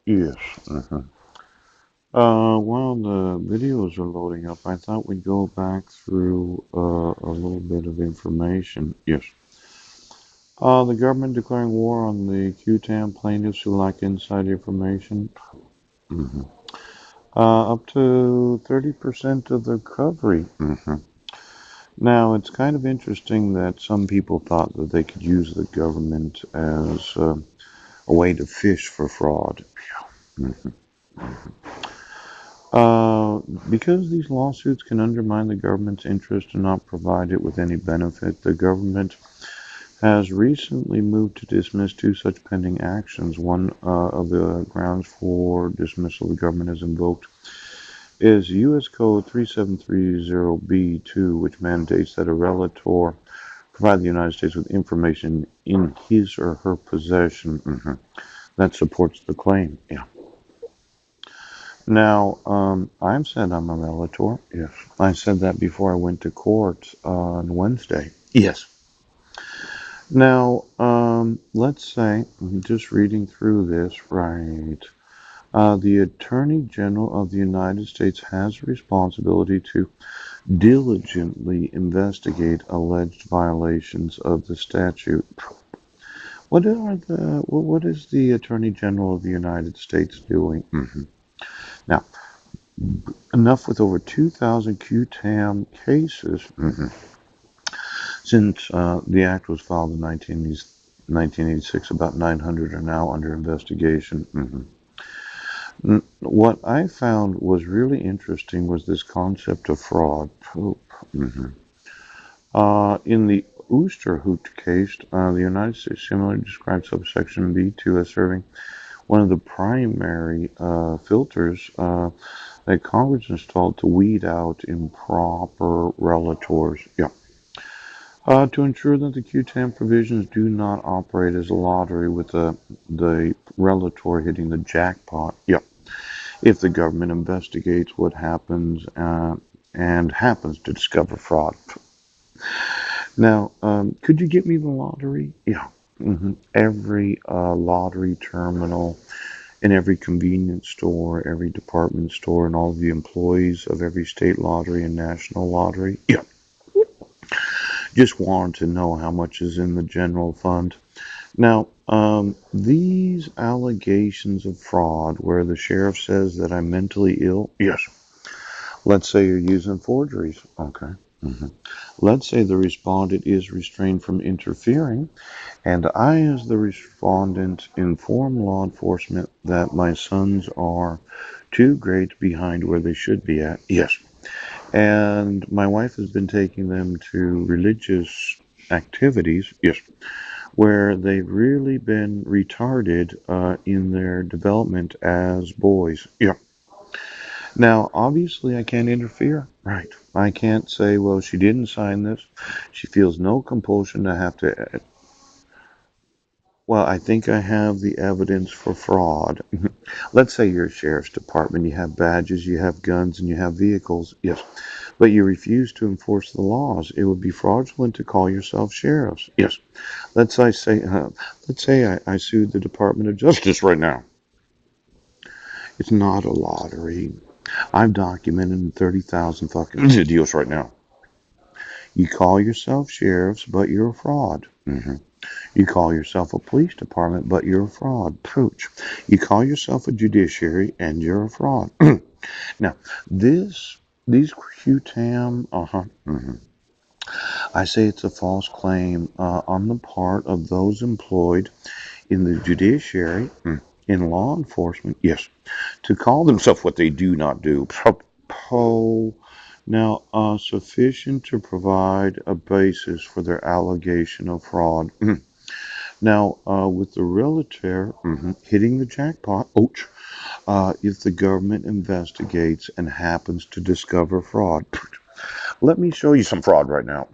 Yes. hmm while the videos are loading up, I thought we'd go back through a little bit of information. Yes. The government declaring war on the QTAM plaintiffs who lack inside information. hmm up to 30% of the recovery. Now, it's kind of interesting that some people thought that they could use the government as a way to fish for fraud. Mhm. Uh, because these lawsuits can undermine the government's interest and not provide it with any benefit, the government has recently moved to dismiss two such pending actions. One of the grounds for dismissal the government has invoked is U.S. Code 3730B2, which mandates that a relator provide the United States with information in his or her possession that supports the claim. Yeah. Now, I've said I'm a relator. Yes. I said that before I went to court on Wednesday. Yes. Now, let's say, I'm just reading through this, right? The Attorney General of the United States has a responsibility to diligently investigate alleged violations of the statute. What is the Attorney General of the United States doing? Now, enough with over 2,000 QTAM cases since the act was filed in 1986. About 900 are now under investigation. What I found was really interesting was this concept of fraud. In the Oosterhout case, the United States similarly described subsection B2 as serving one of the primary filters that Congress installed to weed out improper relators. Yeah. To ensure that the QTAM provisions do not operate as a lottery with the relator hitting the jackpot. Yeah. If the government investigates what happens and happens to discover fraud. Now, could you get me the lottery? Yeah. Every lottery terminal in every convenience store, every department store, and all the employees of every state lottery and national lottery. Yeah. Just wanted to know how much is in the general fund. Now, these allegations of fraud where the sheriff says that I'm mentally ill. Yes. Let's say you're using forgeries. Okay. hmm Let's say the respondent is restrained from interfering, and I, as the respondent, inform law enforcement that my sons are 2 grades behind where they should be at. Yes. And my wife has been taking them to religious activities. Yes. Where they've really been retarded in their development as boys. Yeah. Now, obviously, I can't interfere. Right. I can't say, well, she didn't sign this. She feels no compulsion to have to. Well, I think I have the evidence for fraud. Let's say you're a sheriff's department. You have badges, you have guns, and you have vehicles. Yes. But you refuse to enforce the laws. It would be fraudulent to call yourself sheriffs. Yes. Let's say I sued the Department of Justice right now. It's not a lottery. I've documented 30,000 fucking deals right now. You call yourself sheriffs, but you're a fraud. You call yourself a police department, but you're a fraud. Pooch. You call yourself a judiciary, and you're a fraud. Now, these QTAM, I say it's a false claim on the part of those employed in the judiciary, in law enforcement, yes, to call themselves what they do not do. Now, sufficient to provide a basis for their allegation of fraud. Now, with the realtor hitting the jackpot, ouch, if the government investigates and happens to discover fraud, let me show you some fraud right now.